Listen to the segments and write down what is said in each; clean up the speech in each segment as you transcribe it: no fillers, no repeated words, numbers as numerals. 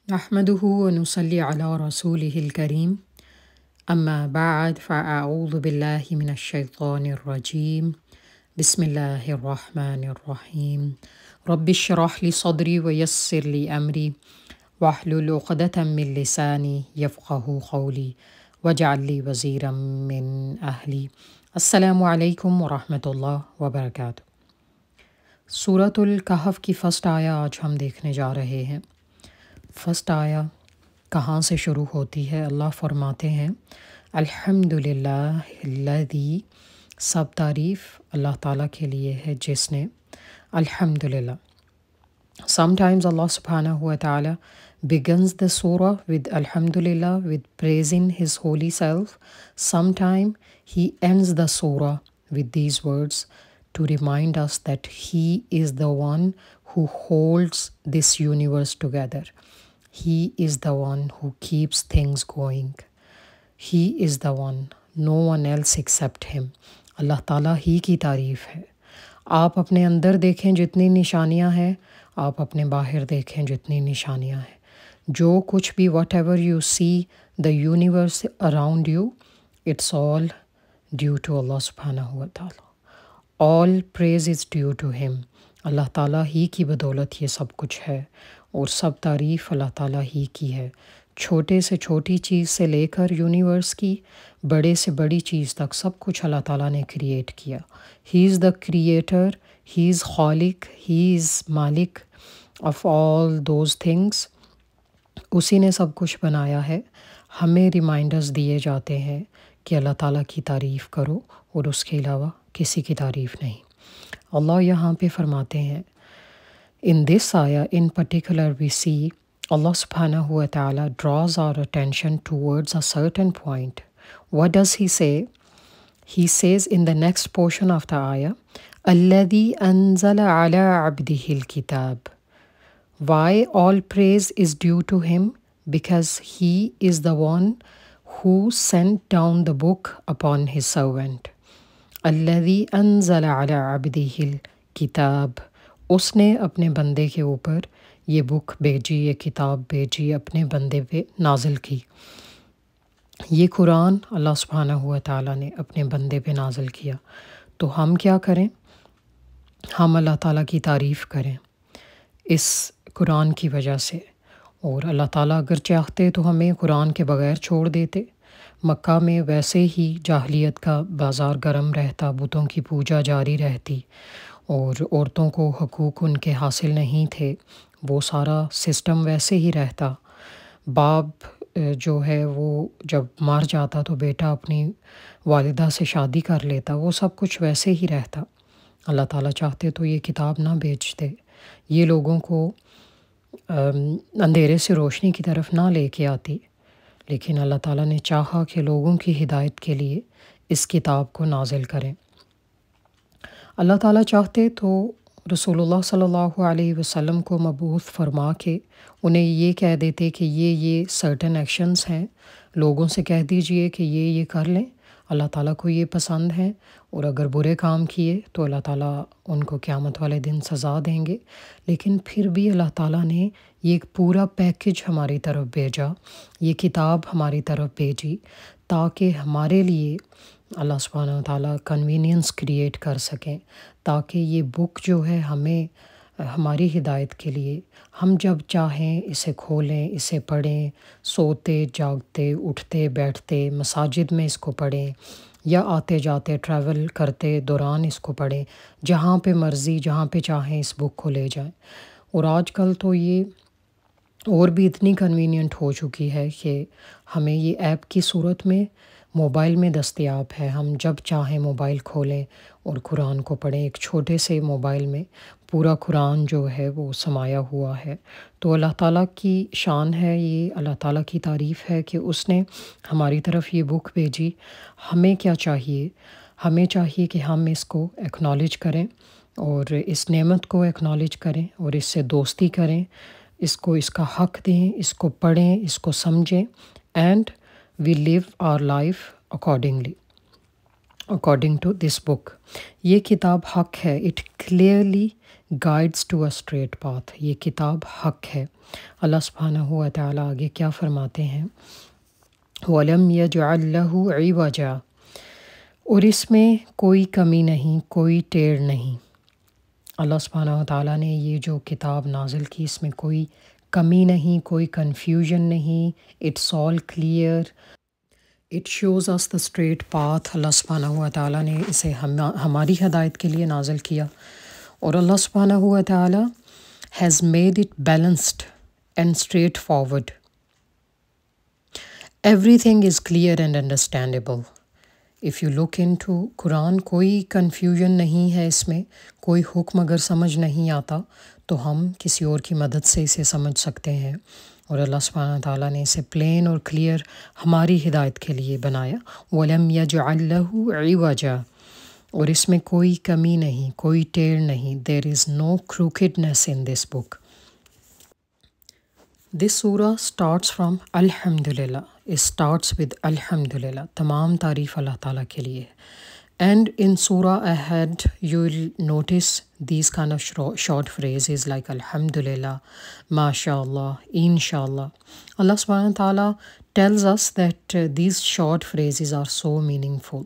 نحمده ونصلي على رسوله الكريم أما بعد فأعوذ بالله من الشيطان الرجيم بسم الله الرحمن الرحيم رب اشرح لي صدري ويسر لي أمري واحلل عقدة من لساني يفقه قولي واجعل لي وزيرا من أهلي السلام علیکم ورحمۃ اللہ وبرکاتہ۔ سورۃ الکہف کی فرسٹ آیا آج ہم دیکھنے جا رہے ہیں۔ فرسٹ آیا کہاں سے شروع ہوتی ہے؟ اللہ فرماتے ہیں الحمد للہ الذی، سب تعریف اللہ تعالیٰ کے لیے ہے جس نے الحمد للہ۔ Sometimes Allah subhanahu wa ta'ala begins the surah with alhamdulillah, with praising his holy self. Sometimes he ends the surah with these words to remind us that he is the one who holds this universe together. He is the one who keeps things going. He is the one, no one else except him. اللہ تعالیٰ ہی کی تعریف ہے۔ آپ اپنے اندر دیکھیں جتنی نشانیاں ہیں، آپ اپنے باہر دیکھیں جتنی نشانیاں ہیں، جو کچھ بھی whatever you see, the universe around you, it's all due to Allah subhanahu wa ta'ala. All praise is due to him. اللہ تعالیٰ ہی کی بدولت یہ سب کچھ ہے، اور سب تعریف اللہ تعالیٰ ہی کی ہے۔ چھوٹے سے چھوٹی چیز سے لے کر یونیورس کی بڑے سے بڑی چیز تک سب کچھ اللہ تعالیٰ نے کریٹ کیا۔ ہی از دا کریٹر، ہی از خالق، ہی از مالک آف آل دوز تھنگس۔ اسی نے سب کچھ بنایا ہے۔ ہمیں ریمائنڈرز دیے جاتے ہیں کہ اللہ تعالیٰ کی تعریف کرو، اور اس کے علاوہ کسی کی تعریف نہیں۔ اللہ یہاں پہ فرماتے ہیں in this ayah in particular we see Allah subhanahu wa ta'ala draws our attention towards a certain point. What does he say? He says in the next portion of the ayah, الَّذِي أَنزَلَ عَلَىٰ عَبْدِهِ الْكِتَابِ. Why all praise is due to him? Because he is the one who sent down the book upon his servant. الَّذِي أَنزَلَ عَلَىٰ عَبْدِهِ الْكِتَابِ، اس نے اپنے بندے کے اوپر یہ بک بھیجی، یہ کتاب بھیجی، اپنے بندے پہ نازل کی۔ یہ قرآن اللہ سبحانہ و تعالیٰ نے اپنے بندے پہ نازل کیا، تو ہم کیا کریں؟ ہم اللہ تعالیٰ کی تعریف کریں اس قرآن کی وجہ سے۔ اور اللہ تعالیٰ اگر چاہتے تو ہمیں قرآن کے بغیر چھوڑ دیتے۔ مکہ میں ویسے ہی جاہلیت کا بازار گرم رہتا، بتوں کی پوجا جاری رہتی، اور عورتوں کو حقوق ان کے حاصل نہیں تھے، وہ سارا سسٹم ویسے ہی رہتا۔ باپ جو ہے وہ جب مر جاتا تو بیٹا اپنی والدہ سے شادی کر لیتا، وہ سب کچھ ویسے ہی رہتا۔ اللہ تعالیٰ چاہتے تو یہ کتاب نہ بھیجتے، یہ لوگوں کو اندھیرے سے روشنی کی طرف نہ لے کے آتی، لیکن اللہ تعالیٰ نے چاہا کہ لوگوں کی ہدایت کے لیے اس کتاب کو نازل کریں۔ اللہ تعالیٰ چاہتے تو رسول اللہ صلی اللہ علیہ وسلم کو مبعوث فرما کے انہیں یہ کہہ دیتے کہ یہ سرٹن ایکشنز ہیں، لوگوں سے کہہ دیجئے کہ یہ کر لیں، اللہ تعالیٰ کو یہ پسند ہیں، اور اگر برے کام کیے تو اللہ تعالیٰ ان کو قیامت والے دن سزا دیں گے۔ لیکن پھر بھی اللہ تعالیٰ نے یہ ایک پورا پیکج ہماری طرف بھیجا، یہ کتاب ہماری طرف بھیجی، تاکہ ہمارے لیے اللہ سبحانہ و تعالیٰ کنوینئنس کریٹ کر سکیں، تاکہ یہ بک جو ہے ہمیں ہماری ہدایت کے لیے، ہم جب چاہیں اسے کھولیں، اسے پڑھیں، سوتے جاگتے اٹھتے بیٹھتے مساجد میں اس کو پڑھیں، یا آتے جاتے ٹریول کرتے دوران اس کو پڑھیں، جہاں پہ مرضی جہاں پہ چاہیں اس بک کو لے جائیں۔ اور آج کل تو یہ اور بھی اتنی کنوینئنٹ ہو چکی ہے کہ ہمیں یہ ایپ کی صورت میں موبائل میں دستیاب ہے، ہم جب چاہیں موبائل کھولیں اور قرآن کو پڑھیں۔ ایک چھوٹے سے موبائل میں پورا قرآن جو ہے وہ سمایا ہوا ہے۔ تو اللہ تعالیٰ کی شان ہے یہ، اللہ تعالیٰ کی تعریف ہے کہ اس نے ہماری طرف یہ بک بھیجی۔ ہمیں کیا چاہیے؟ ہمیں چاہیے کہ ہم اس کو ایکنالج کریں، اور اس نعمت کو ایکنالج کریں، اور اس سے دوستی کریں، اس کو اس کا حق دیں، اس کو پڑھیں، اس کو سمجھیں، and we live our life accordingly. according to this book. یہ کتاب حق ہے. It clearly guides to a straight path. یہ کتاب حق ہے. اللہ سبحانہ و تعالیٰ آگے کیا فرماتے ہیں؟ وَلَمْ يَجْعَلْ لَهُ عِوَجًا، اور اس میں کوئی کمی نہیں، کوئی ٹیڑھ نہیں. اللہ سبحانہ و تعالیٰ نے یہ جو کتاب نازل کی، اس میں کوئی کمی نہیں، کوئی کنفیوژن نہیں. It's all clear. It shows us the straight path. Allah سبحانہ و تعالیٰ نے اسے ہماری ہدایت کے لیے نازل کیا، اور اللہ سبحانہ و تعالیٰ has made it balanced and straightforward. Everything is clear and understandable. If you look into Quran, کوئی کنفیوژن نہیں ہے اس میں. کوئی حکم اگر سمجھ نہیں آتا تو ہم کسی اور کی مدد سے اسے سمجھ سکتے ہیں، اور اللہ سبحانہ تعالیٰ نے اسے پلین اور کلیئر ہماری ہدایت کے لیے بنایا. وَلَمْ يَجْعَلْ لَهُ عِوَجًا، اور اس میں کوئی کمی نہیں، کوئی ٹیڑھ نہیں. دیر از نو crookedness in this book. This surah starts from Alhamdulillah. It starts with Alhamdulillah. تمام تعریف اللہ تعالیٰ کے لیے. And in surah ahead, you will notice these kind of short phrases like Alhamdulillah, MashaAllah, Inshallah. Allah subhanahu wa ta'ala tells us that these short phrases are so meaningful.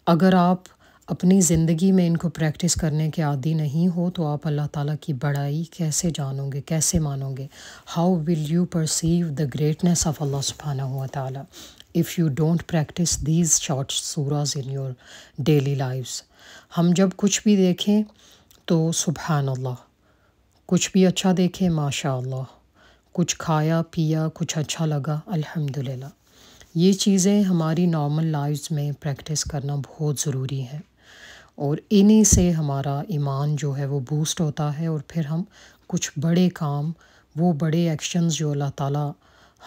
اگر آپ اپنی زندگی میں ان کو پریکٹس کرنے کے عادی نہیں ہو تو آپ اللہ تعالیٰ کی بڑائی کیسے جانو گے، کیسے مانو گے؟ How will you perceive the greatness of Allah سبحانہ و تعالیٰ if you don't practice these short surahs in your daily lives. ہم جب کچھ بھی دیکھیں تو سبحان اللہ، کچھ بھی اچھا دیکھیں ماشاء اللہ، کچھ کھایا پیا کچھ اچھا لگا الحمدللہ. یہ چیزیں ہماری نارمل لائفز میں پریکٹس کرنا بہت ضروری ہے، اور انہی سے ہمارا ایمان جو ہے وہ بوسٹ ہوتا ہے، اور پھر ہم کچھ بڑے کام، وہ بڑے ایکشنز جو اللہ تعالیٰ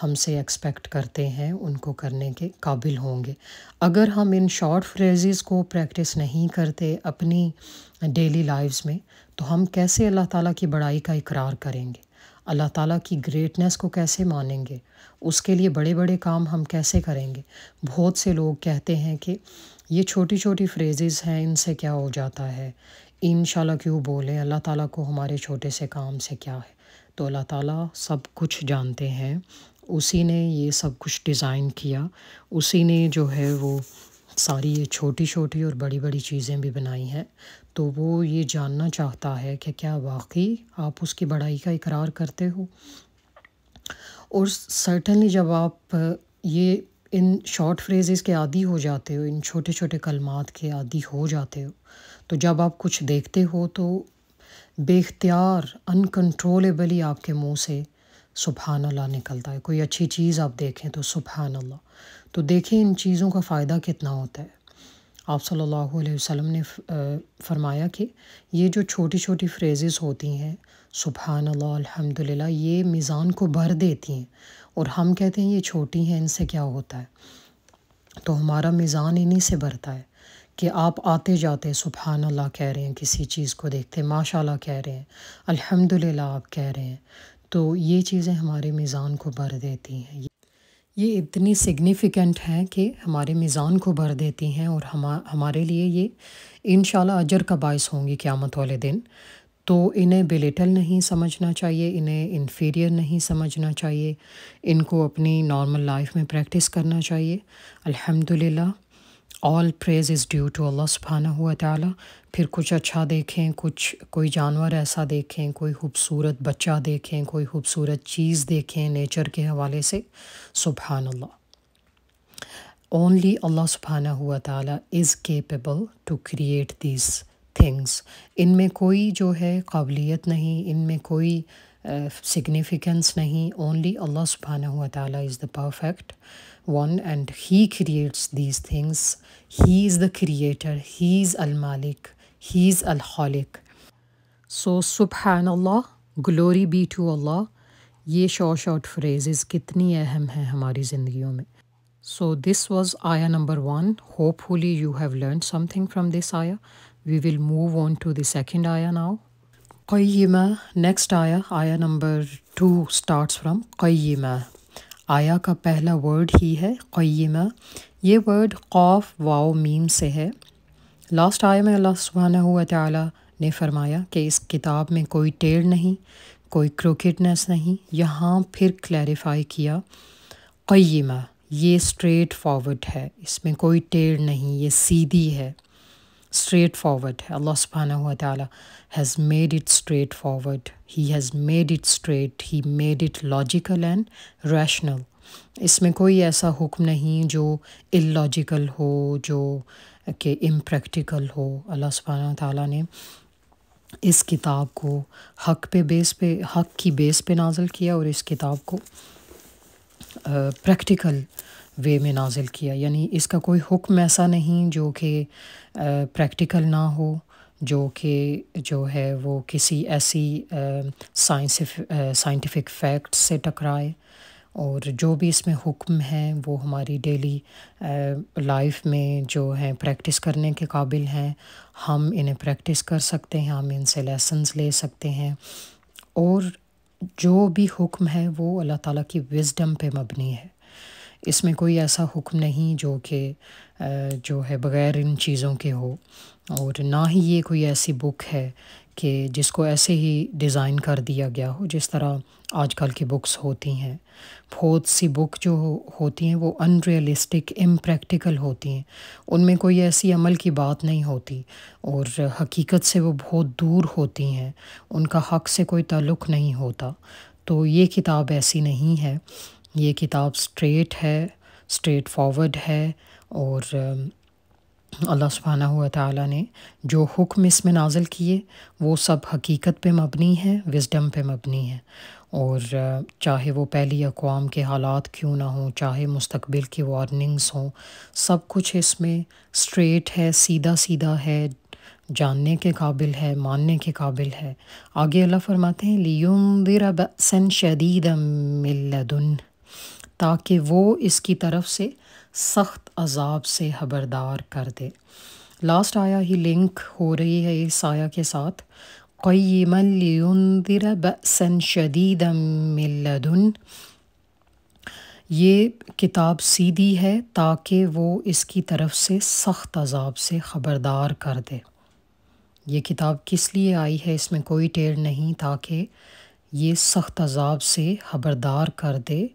ہم سے ایکسپیکٹ کرتے ہیں ان کو کرنے کے قابل ہوں گے. اگر ہم ان شارٹ فریزز کو پریکٹس نہیں کرتے اپنی ڈیلی لائفز میں تو ہم کیسے اللہ تعالیٰ کی بڑائی کا اقرار کریں گے؟ اللہ تعالیٰ کی گریٹنیس کو کیسے مانیں گے؟ اس کے لیے بڑے بڑے کام ہم کیسے کریں گے؟ بہت سے لوگ کہتے ہیں کہ یہ چھوٹی چھوٹی فریزز ہیں، ان سے کیا ہو جاتا ہے، انشاءاللہ کیوں بولیں، اللہ تعالیٰ کو ہمارے چھوٹے سے کام سے کیا ہے؟ تو اللہ تعالیٰ سب کچھ جانتے ہیں، اسی نے یہ سب کچھ ڈیزائن کیا، اسی نے جو ہے وہ ساری یہ چھوٹی چھوٹی اور بڑی بڑی چیزیں بھی بنائی ہیں. تو وہ یہ جاننا چاہتا ہے کہ کیا واقعی آپ اس کی بڑائی کا اقرار کرتے ہو؟ اور سرٹنلی جب آپ یہ ان شارٹ فریزز کے عادی ہو جاتے ہو، ان چھوٹے چھوٹے کلمات کے عادی ہو جاتے ہو، تو جب آپ کچھ دیکھتے ہو تو بے اختیار انکنٹرولیبلی آپ کے منہ سے سبحان اللہ نکلتا ہے. کوئی اچھی چیز آپ دیکھیں تو سبحان اللہ. تو دیکھیں ان چیزوں کا فائدہ کتنا ہوتا ہے. آپ صلی اللہ علیہ وسلم نے فرمایا کہ یہ جو چھوٹی چھوٹی فریزز ہوتی ہیں سبحان اللہ الحمدللہ، یہ میزان کو بھر دیتی ہیں، اور ہم کہتے ہیں یہ چھوٹی ہیں، ان سے کیا ہوتا ہے؟ تو ہمارا میزان انہی سے بھرتا ہے کہ آپ آتے جاتے سبحان اللہ کہہ رہے ہیں، کسی چیز کو دیکھتے ماشاء اللہ کہہ رہے ہیں، الحمدللہ آپ کہہ رہے ہیں، تو یہ چیزیں ہمارے میزان کو بھر دیتی ہیں. یہ اتنی سگنیفیکنٹ ہیں کہ ہمارے میزان کو بھر دیتی ہیں، اور ہمارے لیے یہ انشاءاللہ اجر کا باعث ہوں گی قیامت والے دن. تو انہیں بلیٹل نہیں سمجھنا چاہیے، انہیں انفیریئر نہیں سمجھنا چاہیے، ان کو اپنی نارمل لائف میں پریکٹس کرنا چاہیے. الحمدللہ آل پریز از ڈیو ٹو اللہ سبحانہ و تعالیٰ. پھر کچھ اچھا دیکھیں، کوئی جانور ایسا دیکھیں، کوئی خوبصورت بچہ دیکھیں، کوئی خوبصورت چیز دیکھیں نیچر کے حوالے سے، سبحان اللہ. اونلی اللہ سبحانہ و تعالیٰ is capable to create these things. ان میں کوئی جو ہے قابلیت نہیں، ان میں کوئی significance نہیں. اونلی اللہ سبحانہ و تعالیٰ is the perfect one and he creates these things. He is the creator, he is al-malik, he is al-khaliq. So subhanallah, glory be to Allah. یہ short phrases کتنی اہم ہیں ہماری زندگیوں میں. So this was ayah number 1. Hopefully you have learned something from this ayah. We will move on to the second ayah now. Keema. Next ayah number 2 starts from قیمہ. آیا کا پہلا ورڈ ہی ہے قیمہ. یہ ورڈ قاف واو میم سے ہے۔ لاسٹ آیہ میں اللہ سبحانہ و تعالیٰ نے فرمایا کہ اس کتاب میں کوئی ٹیڑھ نہیں، کوئی کروکٹنس نہیں۔ یہاں پھر کلیریفائی کیا قیمہ، یہ اسٹریٹ فارورڈ ہے، اس میں کوئی ٹیڑھ نہیں، یہ سیدھی ہے، اسٹریٹ فارورڈ ہے۔ اللہ سبحانہ و تعالیٰ has made it straightforward, he has made it straight, he made it logical and rational. اس میں کوئی ایسا حکم نہیں جو اللاجیکل ہو، جو کہ امپریکٹیکل ہو۔ اللہ سبحانہ و تعالیٰ نے اس کتاب کو حق کی بیس پہ نازل کیا، اور اس کتاب کو پریکٹیکل وے میں نازل کیا، یعنی اس کا کوئی حکم ایسا نہیں جو کہ پریکٹیکل نہ ہو، جو کہ جو ہے وہ کسی ایسی سائنٹیفک فیکٹ سے ٹکرائے، اور جو بھی اس میں حکم ہیں وہ ہماری ڈیلی لائف میں جو ہیں پریکٹس کرنے کے قابل ہیں، ہم انہیں پریکٹس کر سکتے ہیں، ہم ان سے لیسنز لے سکتے ہیں، اور جو بھی حکم ہے وہ اللہ تعالیٰ کی وزڈم پہ مبنی ہے۔ اس میں کوئی ایسا حکم نہیں جو کہ جو ہے بغیر ان چیزوں کے ہو، اور نہ ہی یہ کوئی ایسی بک ہے کہ جس کو ایسے ہی ڈیزائن کر دیا گیا ہو جس طرح آج کل کی بکس ہوتی ہیں۔ بہت سی بک جو ہوتی ہیں وہ ان ریئلسٹک، امپریکٹیکل ہوتی ہیں، ان میں کوئی ایسی عمل کی بات نہیں ہوتی، اور حقیقت سے وہ بہت دور ہوتی ہیں، ان کا حق سے کوئی تعلق نہیں ہوتا۔ تو یہ کتاب ایسی نہیں ہے، یہ کتاب اسٹریٹ ہے، اسٹریٹ فارورڈ ہے، اور اللہ سبحانہ و تعالیٰ نے جو حکم اس میں نازل کیے وہ سب حقیقت پہ مبنی ہیں، وزڈم پہ مبنی ہیں، اور چاہے وہ پہلی اقوام کے حالات کیوں نہ ہوں، چاہے مستقبل کی وارننگز ہوں، سب کچھ اس میں اسٹریٹ ہے، سیدھا سیدھا ہے، جاننے کے قابل ہے، ماننے کے قابل ہے۔ آگے اللہ فرماتے ہیں لِيُنذِرَ بَأْسًا شَدِيدًا مِّن لَّدُنْ، تاکہ وہ اس کی طرف سے سخت عذاب سے خبردار کر دے۔ لاسٹ آیا ہی لنک ہو رہی ہے اس آیا کے ساتھ، قیما لینذر بأسا شدیدا من لدن، یہ کتاب سیدھی ہے تاکہ وہ اس کی طرف سے سخت عذاب سے خبردار کر دے۔ یہ کتاب کس لیے آئی ہے، اس میں کوئی ٹیڑھ نہیں، تاکہ یہ سخت عذاب سے خبردار کر دے،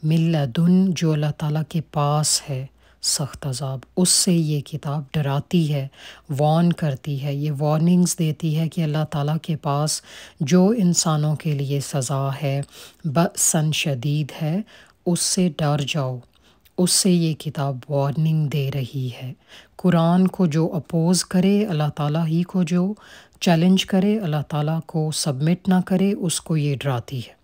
من لدن، جو اللہ تعالیٰ کے پاس ہے سخت عذاب، اس سے یہ کتاب ڈراتی ہے، وارن کرتی ہے، یہ وارننگز دیتی ہے کہ اللہ تعالیٰ کے پاس جو انسانوں کے لیے سزا ہے بأساً شدید ہے، اس سے ڈر جاؤ، اس سے یہ کتاب وارننگ دے رہی ہے۔ قرآن کو جو اپوز کرے، اللہ تعالیٰ ہی کو جو چیلنج کرے، اللہ تعالیٰ کو سبمٹ نہ کرے، اس کو یہ ڈراتی ہے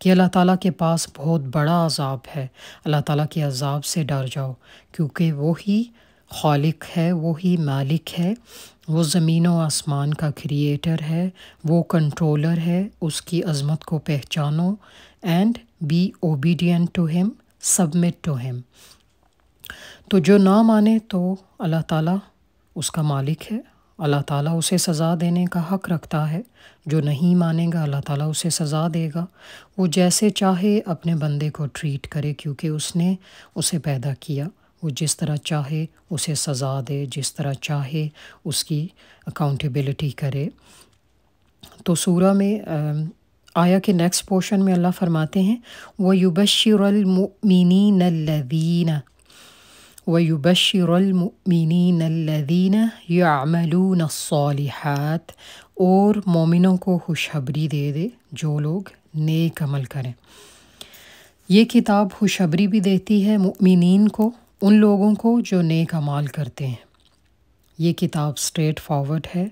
کہ اللہ تعالیٰ کے پاس بہت بڑا عذاب ہے، اللہ تعالیٰ کے عذاب سے ڈر جاؤ، کیونکہ وہی خالق ہے، وہی مالک ہے، وہ زمین و آسمان کا کریٹر ہے، وہ کنٹرولر ہے، اس کی عظمت کو پہچانو، اینڈ بی اوبیڈینٹ ٹو ہم، سبمٹ ٹو ہم۔ تو جو نہ مانے تو اللہ تعالیٰ اس کا مالک ہے، اللہ تعالیٰ اسے سزا دینے کا حق رکھتا ہے، جو نہیں مانے گا اللہ تعالیٰ اسے سزا دے گا، وہ جیسے چاہے اپنے بندے کو ٹریٹ کرے، کیونکہ اس نے اسے پیدا کیا، وہ جس طرح چاہے اسے سزا دے، جس طرح چاہے اس کی اکاؤنٹیبلٹی کرے۔ تو سورہ میں آیا کے نیکسٹ پورشن میں اللہ فرماتے ہیں وَيُبَشِّرَ الْمُؤْمِنِينَ الَّذِينَ يَعْمَلُونَ الصَّالِحَاتِ، اور مومنوں کو خوشخبری دے دے جو لوگ نیک عمل کریں۔ یہ کتاب خوشخبری بھی دیتی ہے مؤمنین کو، ان لوگوں کو جو نیک اعمال کرتے ہیں۔ یہ کتاب اسٹریٹ فارورڈ ہے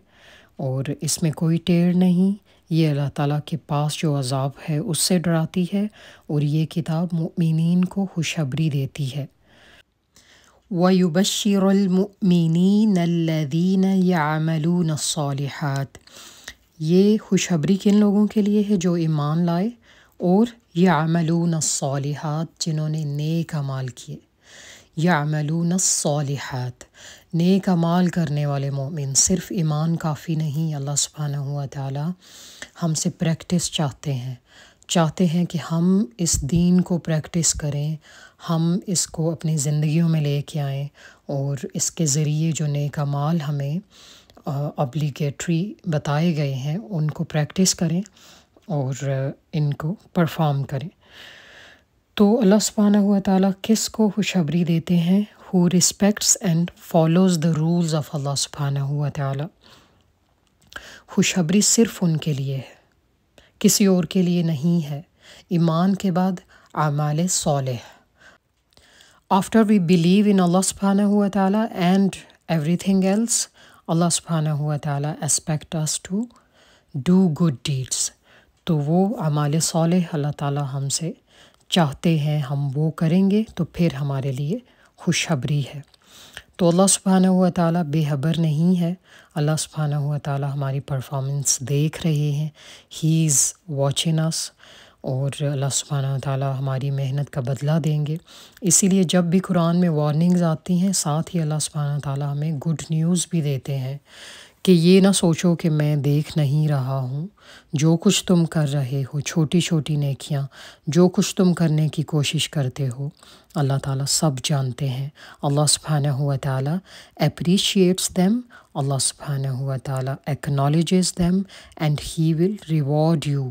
اور اس میں کوئی ٹیڑھ نہیں، یہ اللہ تعالیٰ کے پاس جو عذاب ہے اس سے ڈراتی ہے، اور یہ کتاب مؤمنین کو خوشخبری دیتی ہے۔ وَيُبَشِّرُ الْمُؤْمِنِينَ الَّذِينَ يَعْمَلُونَ الصَّالِحَاتِ، یہ خوشخبری کن لوگوں کے لیے ہے جو ایمان لائے اور یعملون الصالحات، جنہوں نے نیک اعمال کیے۔ یعملون الصالحات، نیک اعمال کرنے والے مومن، صرف ایمان کافی نہیں، اللہ سبحانہ و تعالیٰ ہم سے پریکٹس چاہتے ہیں، چاہتے ہیں کہ ہم اس دین کو پریکٹس کریں، ہم اس کو اپنی زندگیوں میں لے کے آئیں، اور اس کے ذریعے جو نیک اعمال ہمیں ابلیگیٹری بتائے گئے ہیں ان کو پریکٹس کریں اور ان کو پرفارم کریں۔ تو اللہ سبحانہ و تعالیٰ کس کو خوشخبری دیتے ہیں؟ Who respects and follows the rules of Allah سبحانہ و تعالیٰ۔ خوشخبری صرف ان کے لیے ہے، کسی اور کے لیے نہیں ہے۔ ایمان کے بعد اعمال صالح۔ After we believe in Allah subhanahu wa ta'ala and everything else, Allah subhanahu wa ta'ala expect us to do good deeds۔ تو وہ اعمال صالح اللہ تعالیٰ ہم سے چاہتے ہیں، ہم وہ کریں گے تو پھر ہمارے لیے خوشخبری ہے۔ تو اللہ سبحانہ و تعالیٰ بے خبر نہیں ہے، اللہ سبحانہ و تعالیٰ ہماری پرفارمنس دیکھ رہے ہیں، ہی از واچنگ اس، اور اللہ سبحانہ و تعالیٰ ہماری محنت کا بدلہ دیں گے۔ اسی لیے جب بھی قرآن میں وارننگز آتی ہیں، ساتھ ہی اللہ سبحانہ و تعالیٰ ہمیں گڈ نیوز بھی دیتے ہیں کہ یہ نہ سوچو کہ میں دیکھ نہیں رہا ہوں، جو کچھ تم کر رہے ہو، چھوٹی چھوٹی نیکیاں جو کچھ تم کرنے کی کوشش کرتے ہو، اللہ تعالیٰ سب جانتے ہیں۔ اللہ سبحانہ و تعالیٰ اپریشیٹس them، اللہ سبحانہ و تعالیٰ acknowledges them and he will reward you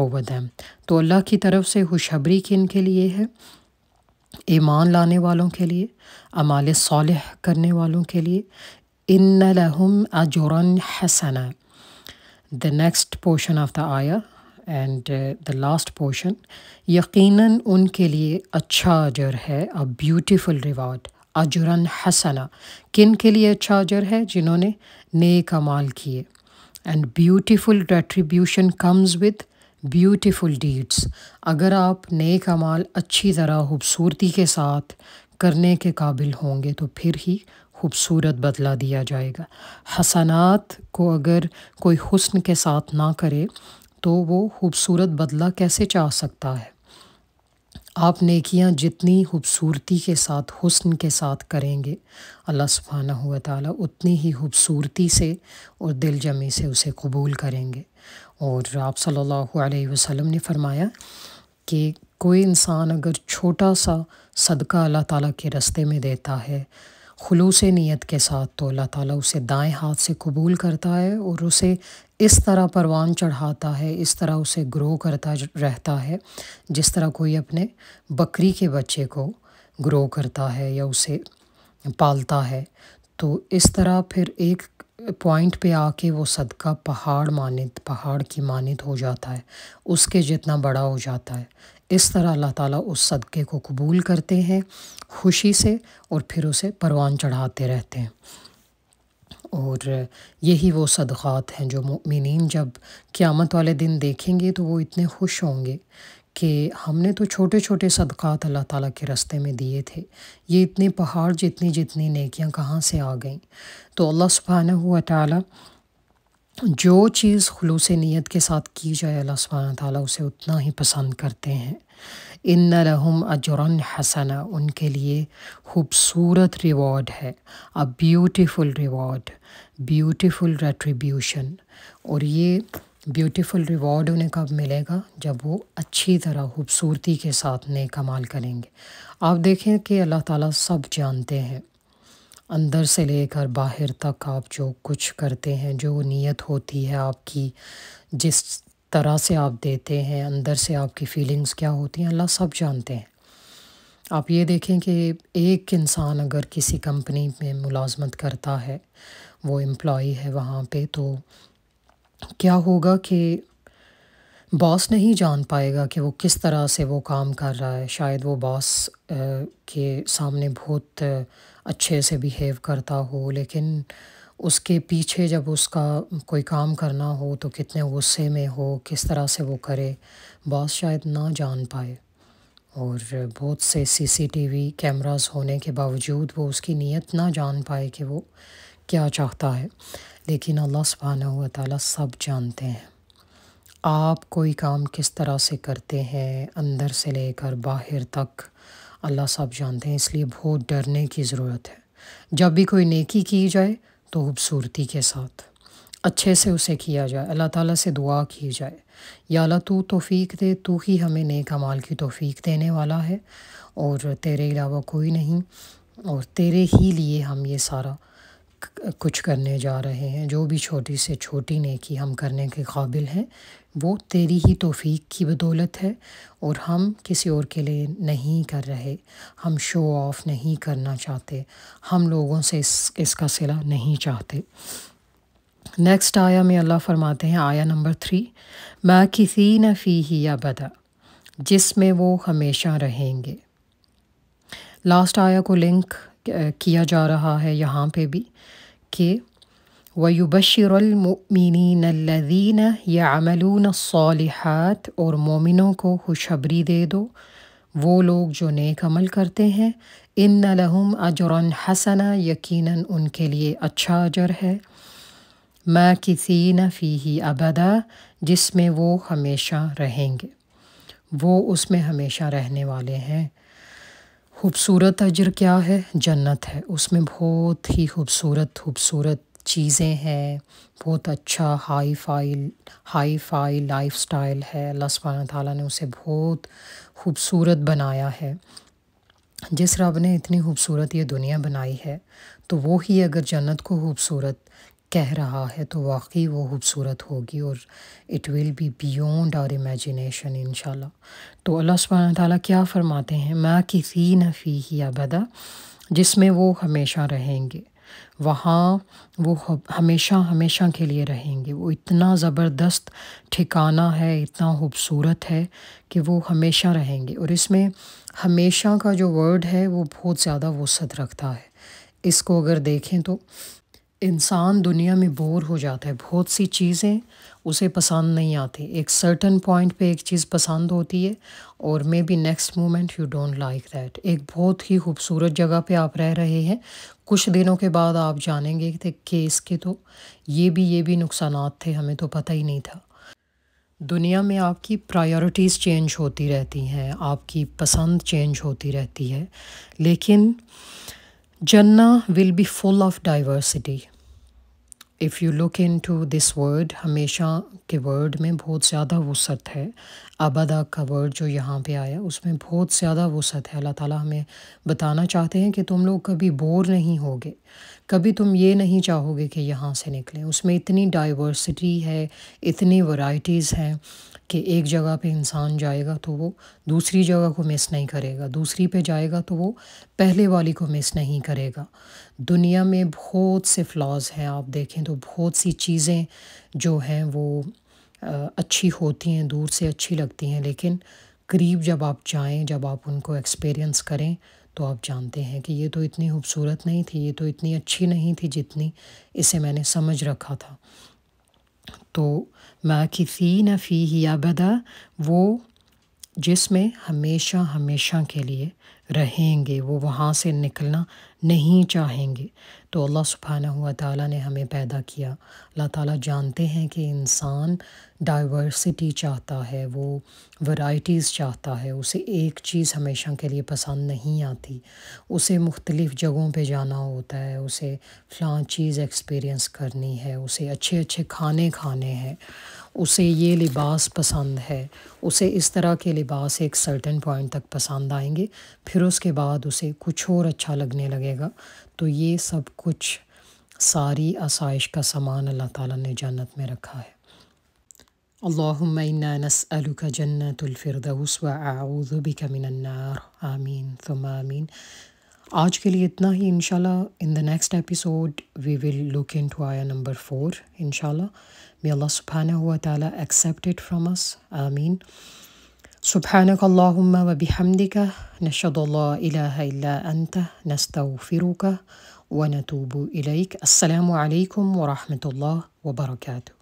over them۔ تو اللہ کی طرف سے خوشخبری کن کے لیے ہے؟ ایمان لانے والوں کے لیے، اعمال صالح کرنے والوں کے لیے۔ ان لہم اجرا حسنا، the next portion of the ayah and the last portion، یقیناً ان کے لیے اچھا اجر ہے، a beautiful reward، اجرا حسنا۔ کن کے لیے اچھا اجر ہے؟ جنہوں نے نیک اعمال کیے۔ and beautiful retribution comes with beautiful deeds۔ اگر آپ نیک اعمال اچھی طرح خوبصورتی کے ساتھ کرنے کے قابل ہوں گے تو پھر ہی خوبصورت بدلہ دیا جائے گا۔ حسنات کو اگر کوئی حسن کے ساتھ نہ کرے تو وہ خوبصورت بدلہ کیسے چاہ سکتا ہے؟ آپ نیکیاں جتنی خوبصورتی کے ساتھ، حسن کے ساتھ کریں گے، اللہ سبحانہ و تعالیٰ اتنی ہی خوبصورتی سے اور دل جمی سے اسے قبول کریں گے۔ اور آپ صلی اللہ علیہ وسلم نے فرمایا کہ کوئی انسان اگر چھوٹا سا صدقہ اللہ تعالیٰ کے راستے میں دیتا ہے خلوص نیت کے ساتھ، تو اللہ تعالیٰ اسے دائیں ہاتھ سے قبول کرتا ہے اور اسے اس طرح پروان چڑھاتا ہے، اس طرح اسے گرو کرتا رہتا ہے جس طرح کوئی اپنے بکری کے بچے کو گرو کرتا ہے یا اسے پالتا ہے۔ تو اس طرح پھر ایک پوائنٹ پہ آ کے وہ صدقہ پہاڑ کی مانند ہو جاتا ہے، اس کے جتنا بڑا ہو جاتا ہے۔ اس طرح اللہ تعالیٰ اس صدقے کو قبول کرتے ہیں خوشی سے اور پھر اسے پروان چڑھاتے رہتے ہیں۔ اور یہی وہ صدقات ہیں جو مؤمنین جب قیامت والے دن دیکھیں گے تو وہ اتنے خوش ہوں گے کہ ہم نے تو چھوٹے چھوٹے صدقات اللہ تعالیٰ کے راستے میں دیے تھے، یہ اتنے پہاڑ جتنی نیکیاں کہاں سے آ گئیں؟ تو اللہ سبحانہ و تعالیٰ جو چیز خلوص نیت کے ساتھ کی جائے، اللہ سبحانہ تعالیٰ اسے اتنا ہی پسند کرتے ہیں۔ ان لہم اجرا حسنا، ان کے لیے خوبصورت ریوارڈ ہے، a beautiful reward، beautiful retribution. اور یہ بیوٹیفل ریوارڈ انہیں کب ملے گا؟ جب وہ اچھی طرح خوبصورتی کے ساتھ نیک اعمال کریں گے۔ آپ دیکھیں کہ اللہ تعالیٰ سب جانتے ہیں، اندر سے لے کر باہر تک آپ جو کچھ کرتے ہیں، جو نیت ہوتی ہے آپ کی، جس طرح سے آپ دیتے ہیں، اندر سے آپ کی فیلنگز کیا ہوتی ہیں، اللہ سب جانتے ہیں۔ آپ یہ دیکھیں کہ ایک انسان اگر کسی کمپنی میں ملازمت کرتا ہے، وہ امپلائی ہے وہاں پہ، تو کیا ہوگا کہ باس نہیں جان پائے گا کہ وہ کس طرح سے وہ کام کر رہا ہے۔ شاید وہ باس کے سامنے بہت اچھے سے بیہیو کرتا ہو، لیکن اس کے پیچھے جب اس کا کوئی کام کرنا ہو تو کتنے غصے میں ہو، کس طرح سے وہ کرے، باس شاید نہ جان پائے۔ اور بہت سے CCTV کیمراز ہونے کے باوجود وہ اس کی نیت نہ جان پائے کہ وہ کیا چاہتا ہے، لیکن اللہ سبحانہ و تعالیٰ سب جانتے ہیں۔ آپ کوئی کام کس طرح سے کرتے ہیں، اندر سے لے کر باہر تک اللہ سب جانتے ہیں، اس لیے بہت ڈرنے کی ضرورت ہے۔ جب بھی کوئی نیکی کی جائے تو خوبصورتی کے ساتھ، اچھے سے اسے کیا جائے، اللہ تعالیٰ سے دعا کی جائے، یا اللہ تو توفیق دے، تو ہی ہمیں نیک اعمال کی توفیق دینے والا ہے اور تیرے علاوہ کوئی نہیں، اور تیرے ہی لیے ہم یہ سارا کچھ کرنے جا رہے ہیں۔ جو بھی چھوٹی سے چھوٹی نیکی ہم کرنے کے قابل ہیں وہ تیری ہی توفیق کی بدولت ہے، اور ہم کسی اور کے لیے نہیں کر رہے، ہم شو آف نہیں کرنا چاہتے، ہم لوگوں سے اس کا صلہ نہیں چاہتے۔ نیکسٹ آیا میں اللہ فرماتے ہیں، آیا نمبر 3، ماکثین فیہ ابدا، جس میں وہ ہمیشہ رہیں گے۔ لاسٹ آیا کو لنک کیا جا رہا ہے یہاں پہ بھی کہ وَيُبَشِّرُ الْمُؤْمِنِينَ الَّذِينَ يَعْمَلُونَ الصَّالِحَاتِ، اور مومنوں کو خوشخبری دے دو وہ لوگ جو نیک عمل کرتے ہیں، إِنَّ لَهُمْ أَجْرًا حَسَنًا، یقیناً ان کے لیے اچھا اجر ہے، ماکثین فیہ ابدا، جس میں وہ ہمیشہ رہیں گے، وہ اس میں ہمیشہ رہنے والے ہیں۔ خوبصورت اجر کیا ہے؟ جنت ہے، اس میں بہت ہی خوبصورت چیزیں ہیں، بہت اچھا ہائی فائی لائف سٹائل ہے، اللہ سبحانہ تعالیٰ نے اسے بہت خوبصورت بنایا ہے۔ جس رب نے اتنی خوبصورت یہ دنیا بنائی ہے تو وہی اگر جنت کو خوبصورت کہہ رہا ہے تو واقعی وہ خوبصورت ہوگی، اور it will be beyond our imagination انشاءاللہ۔ تو اللہ سبحانہ تعالیٰ کیا فرماتے ہیں، ماکثین فیہ ابدا، جس میں وہ ہمیشہ رہیں گے، وہاں وہ ہمیشہ کے لیے رہیں گے۔ وہ اتنا زبردست ٹھکانہ ہے، اتنا خوبصورت ہے کہ وہ ہمیشہ رہیں گے، اور اس میں ہمیشہ کا جو ورڈ ہے وہ بہت زیادہ وسعت رکھتا ہے۔ اس کو اگر دیکھیں تو انسان دنیا میں بور ہو جاتا ہے، بہت سی چیزیں اسے پسند نہیں آتی، ایک سرٹن پوائنٹ پہ ایک چیز پسند ہوتی ہے اور may be next moment you don't like that. ایک بہت ہی خوبصورت جگہ پہ آپ رہ رہے ہیں، کچھ دنوں کے بعد آپ جانیں گے کہ اس کے تو یہ بھی نقصانات تھے، ہمیں تو پتہ ہی نہیں تھا۔ دنیا میں آپ کی پرائیورٹیز چینج ہوتی رہتی ہیں، آپ کی پسند چینج ہوتی رہتی ہے، لیکن جنہ will be full of diversity. If you look into this word, ہمیشہ کے ورڈ میں بہت زیادہ وسعت ہے، ابدا کا ورڈ جو یہاں پہ آیا اس میں بہت زیادہ وسعت ہے۔ اللہ تعالیٰ ہمیں بتانا چاہتے ہیں کہ تم لوگ کبھی بور نہیں ہوگے، کبھی تم یہ نہیں چاہو گے کہ یہاں سے نکلیں۔ اس میں اتنی ڈائیورسٹی ہے، اتنی ورائٹیز ہیں کہ ایک جگہ پہ انسان جائے گا تو وہ دوسری جگہ کو مس نہیں کرے گا، دوسری پہ جائے گا تو وہ پہلے والی کو مس نہیں کرے گا۔ دنیا میں بہت سے فلاز ہیں، آپ دیکھیں تو بہت سی چیزیں جو ہیں وہ اچھی ہوتی ہیں، دور سے اچھی لگتی ہیں، لیکن قریب جب آپ جائیں، جب آپ ان کو ایکسپیرینس کریں تو آپ جانتے ہیں کہ یہ تو اتنی خوبصورت نہیں تھی، یہ تو اتنی اچھی نہیں تھی جتنی اسے میں نے سمجھ رکھا تھا۔ تو ماکثین فیہ ابدا، وہ جس میں ہمیشہ کے لیے رہیں گے، وہ وہاں سے نکلنا نہیں چاہیں گے۔ تو اللہ سبحانہ و تعالیٰ نے ہمیں پیدا کیا، اللہ تعالیٰ جانتے ہیں کہ انسان ڈائیورسٹی چاہتا ہے، وہ ورائٹیز چاہتا ہے، اسے ایک چیز ہمیشہ کے لیے پسند نہیں آتی، اسے مختلف جگہوں پہ جانا ہوتا ہے، اسے فلاں چیز ایکسپیرینس کرنی ہے، اسے اچھے کھانے کھانے ہیں، اسے یہ لباس پسند ہے، اسے اس طرح کے لباس ایک سرٹن پوائنٹ تک پسند آئیں گے، پھر اس کے بعد اسے کچھ اور اچھا لگنے لگے گا۔ تو یہ سب کچھ ساری آسائش کا سامان اللہ تعالیٰ نے جنت میں رکھا ہے۔ اللہم انا نسألک جنت الفردوس واعوذ بک من النار، آمین ثم آمین۔ آج کے لیے اتنا ہی، انشاءاللہ in the next episode we will look into ayah number 4 inshallah. May Allah subhanahu wa ta'ala accept it from us. Ameen. سبحانك اللهم وبحمدك نشهد أن لا إله إلا أنت نستغفرك ونتوب إليك. السلام عليكم ورحمة الله وبركاته.